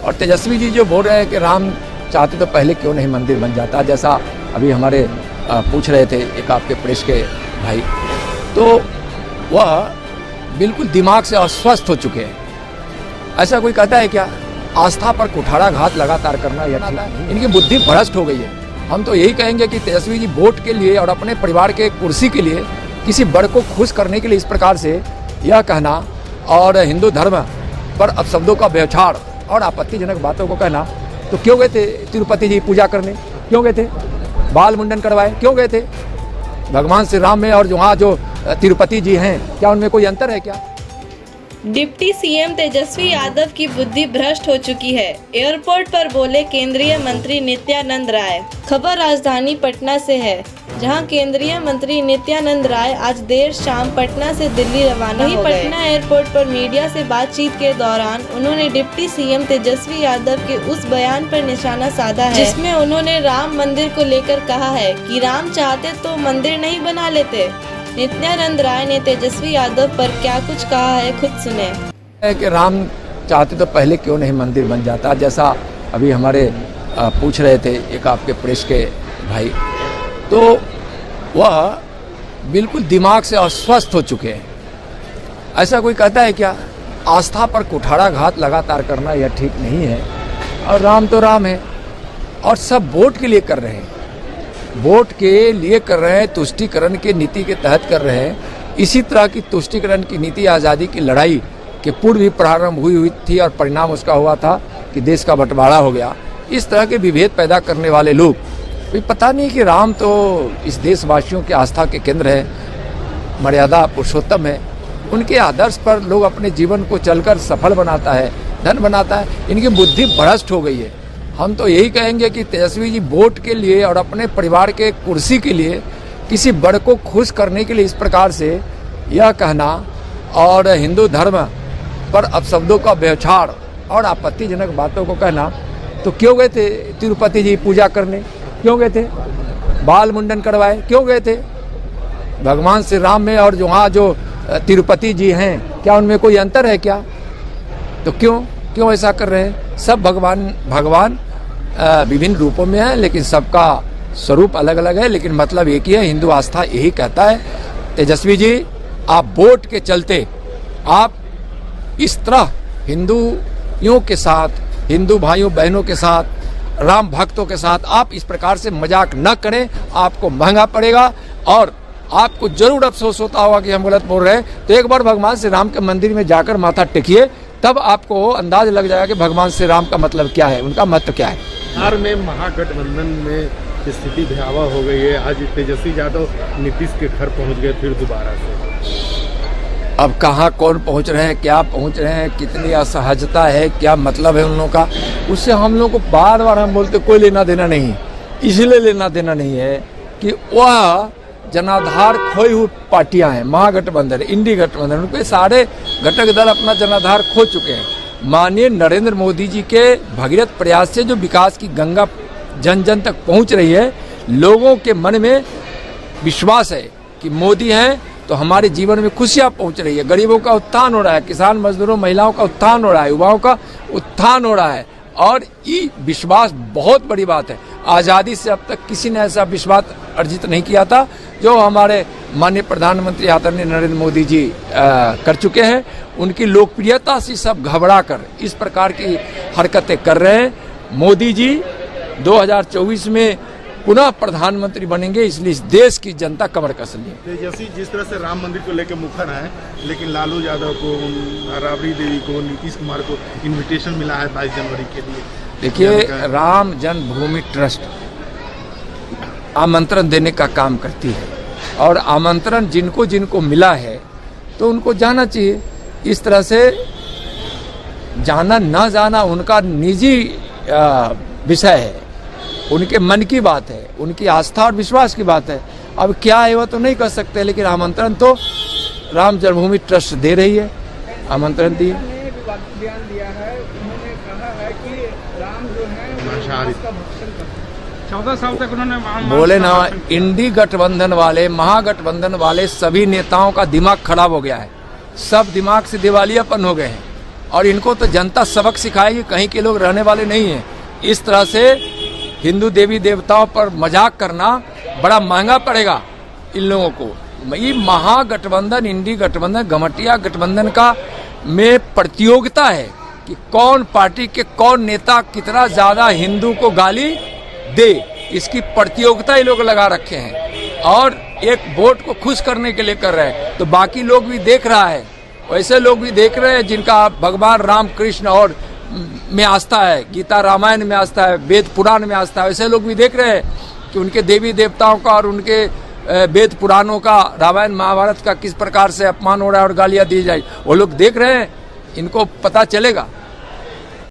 और तेजस्वी जी जो बोल रहे हैं कि राम चाहते तो पहले क्यों नहीं मंदिर बन जाता, जैसा अभी हमारे पूछ रहे थे एक आपके प्रेस के भाई, तो वह बिल्कुल दिमाग से अस्वस्थ हो चुके हैं। ऐसा कोई कहता है क्या? आस्था पर कुठाराघात लगातार करना यह ठीक नहीं, इनकी बुद्धि भ्रष्ट हो गई है। हम तो यही कहेंगे कि तेजस्वी जी वोट के लिए और अपने परिवार के कुर्सी के लिए किसी बड़ को खुश करने के लिए इस प्रकार से यह कहना और हिंदू धर्म पर अपशब्दों का बौछार और आपत्तिजनक बातों को कहना। तो क्यों गए थे तिरुपति जी पूजा करने? क्यों गए थे? बाल मुंडन करवाए क्यों गए थे? भगवान श्री राम में और वहाँ जो तिरुपति जी हैं, क्या उनमें कोई अंतर है क्या? डिप्टी सीएम तेजस्वी यादव की बुद्धि भ्रष्ट हो चुकी है, एयरपोर्ट पर बोले केंद्रीय मंत्री नित्यानंद राय। खबर राजधानी पटना से है, जहां केंद्रीय मंत्री नित्यानंद राय आज देर शाम पटना से दिल्ली रवाना हो गए। पटना एयरपोर्ट पर मीडिया से बातचीत के दौरान उन्होंने डिप्टी सीएम तेजस्वी यादव के उस बयान पर निशाना साधा है जिसमें उन्होंने राम मंदिर को लेकर कहा है कि राम चाहते तो मंदिर नहीं बना लेते। नित्यानंद राय ने तेजस्वी यादव पर क्या कुछ कहा है, खुद सुने। कि राम चाहते तो पहले क्यों नहीं मंदिर बन जाता, जैसा अभी हमारे पूछ रहे थे एक आपके प्रेस के भाई, तो वह बिल्कुल दिमाग से अस्वस्थ हो चुके हैं। ऐसा कोई कहता है क्या? आस्था पर कुठाराघात लगातार करना यह ठीक नहीं है। और राम तो राम है और सब वोट के लिए कर रहे हैं, वोट के लिए कर रहे हैं, तुष्टीकरण के नीति के तहत कर रहे हैं। इसी तरह की तुष्टीकरण की नीति आज़ादी की लड़ाई के पूर्व भी प्रारंभ हुई थी और परिणाम उसका हुआ था कि देश का बंटवारा हो गया। इस तरह के विभेद पैदा करने वाले लोग, पता नहीं कि राम तो इस देशवासियों की आस्था के केंद्र है, मर्यादा पुरुषोत्तम है, उनके आदर्श पर लोग अपने जीवन को चलकर सफल बनाता है, धन बनाता है। इनकी बुद्धि भ्रष्ट हो गई है। हम तो यही कहेंगे कि तेजस्वी जी वोट के लिए और अपने परिवार के कुर्सी के लिए किसी बड़ को खुश करने के लिए इस प्रकार से यह कहना और हिंदू धर्म पर अपशब्दों का बौछार और आपत्तिजनक बातों को कहना। तो क्यों गए थे तिरुपति जी पूजा करने? क्यों गए थे? बाल मुंडन करवाए क्यों गए थे? भगवान श्री राम में और वहाँ जो तिरुपति जी हैं, क्या उनमें कोई अंतर है क्या? तो क्यों ऐसा कर रहे हैं? सब भगवान विभिन्न रूपों में है, लेकिन सबका स्वरूप अलग अलग है, लेकिन मतलब एक ही है। हिंदू आस्था यही कहता है। तेजस्वी जी, आप वोट के चलते आप इस तरह हिंदुओं के साथ, हिंदू भाइयों बहनों के साथ, राम भक्तों के साथ आप इस प्रकार से मजाक न करें, आपको महंगा पड़ेगा और आपको जरूर अफसोस होता होगा कि हम गलत बोल रहे हैं। तो एक बार भगवान श्री राम के मंदिर में जाकर माथा टेकिए, तब आपको अंदाज लग जाएगा कि भगवान श्री राम का मतलब क्या है, उनका महत्व क्या है। बिहार में महागठबंधन में स्थिति भयावह हो गई है। आज तेजस्वी यादव नीतीश के घर पहुंच गए फिर दोबारा से। अब कहाँ कौन पहुंच रहे हैं, क्या पहुंच रहे हैं, कितनी असहजता है, क्या मतलब है उन लोगों का, उससे हम लोग को बार बार हम बोलते कोई लेना देना नहीं। इसलिए लेना देना नहीं है कि वह जनाधार खोई हुई पार्टियां हैं, महागठबंधन, इंडी गठबंधन, उनके सारे घटक दल अपना जनाधार खो चुके हैं। माननीय नरेंद्र मोदी जी के भगीरथ प्रयास से जो विकास की गंगा जन जन तक पहुंच रही है, लोगों के मन में विश्वास है कि मोदी हैं तो हमारे जीवन में खुशियां पहुंच रही है, गरीबों का उत्थान हो रहा है, किसान मजदूरों महिलाओं का उत्थान हो रहा है, युवाओं का उत्थान हो रहा है। और ये विश्वास बहुत बड़ी बात है। आज़ादी से अब तक किसी ने ऐसा विश्वास अर्जित नहीं किया था जो हमारे माननीय प्रधानमंत्री आदरणीय नरेंद्र मोदी जी कर चुके हैं। उनकी लोकप्रियता से सब घबरा कर इस प्रकार की हरकतें कर रहे हैं। मोदी जी 2024 में पुनः प्रधानमंत्री बनेंगे, इसलिए इस देश की जनता कमर कस ली। तेजस्वी जिस तरह से राम मंदिर को लेकर मुखर है, लेकिन लालू यादव को, राबड़ी देवी को, नीतीश कुमार को इनविटेशन मिला है 22 जनवरी के लिए। देखिए, राम जन्मभूमि ट्रस्ट आमंत्रण देने का काम करती है और आमंत्रण जिनको जिनको मिला है तो उनको जाना चाहिए। इस तरह से जाना ना जाना उनका निजी विषय है, उनके मन की बात है, उनकी आस्था और विश्वास की बात है। अब क्या है वह तो नहीं कर सकते, लेकिन आमंत्रण तो राम जन्मभूमि ट्रस्ट दे रही है, आमंत्रण दिए। बयान दिया है, उन्होंने कहा है कि राम जो है उसका भक्षण करते हैं। 14 साल तक उन्होंने बोले ना, इंडी गठबंधन वाले, महागठबंधन वाले सभी नेताओं का दिमाग खराब हो गया है, सब दिमाग से दिवालियापन हो गए हैं और इनको तो जनता सबक सिखाएगी, कहीं के लोग रहने वाले नहीं हैं। इस तरह से हिंदू देवी देवताओं पर मजाक करना बड़ा महंगा पड़ेगा इन लोगों को। ये महागठबंधन, इंडी गठबंधन, घमटिया गठबंधन का में प्रतियोगिता है कि कौन पार्टी के कौन नेता कितना ज्यादा हिंदू को गाली दे, इसकी प्रतियोगिता ये लोग लगा रखे हैं और एक वोट को खुश करने के लिए कर रहे हैं। तो बाकी लोग भी देख रहा है, वैसे लोग भी देख रहे हैं जिनका भगवान राम कृष्ण और में आस्था है, गीता रामायण में आस्था है, वेद पुराण में आस्था है, वैसे लोग भी देख रहे हैं कि उनके देवी देवताओं का और उनके वेद पुराणों का, रामायण महाभारत का किस प्रकार से अपमान हो रहा है और गालियां दी जाए, वो लोग देख रहे हैं। इनको पता चलेगा।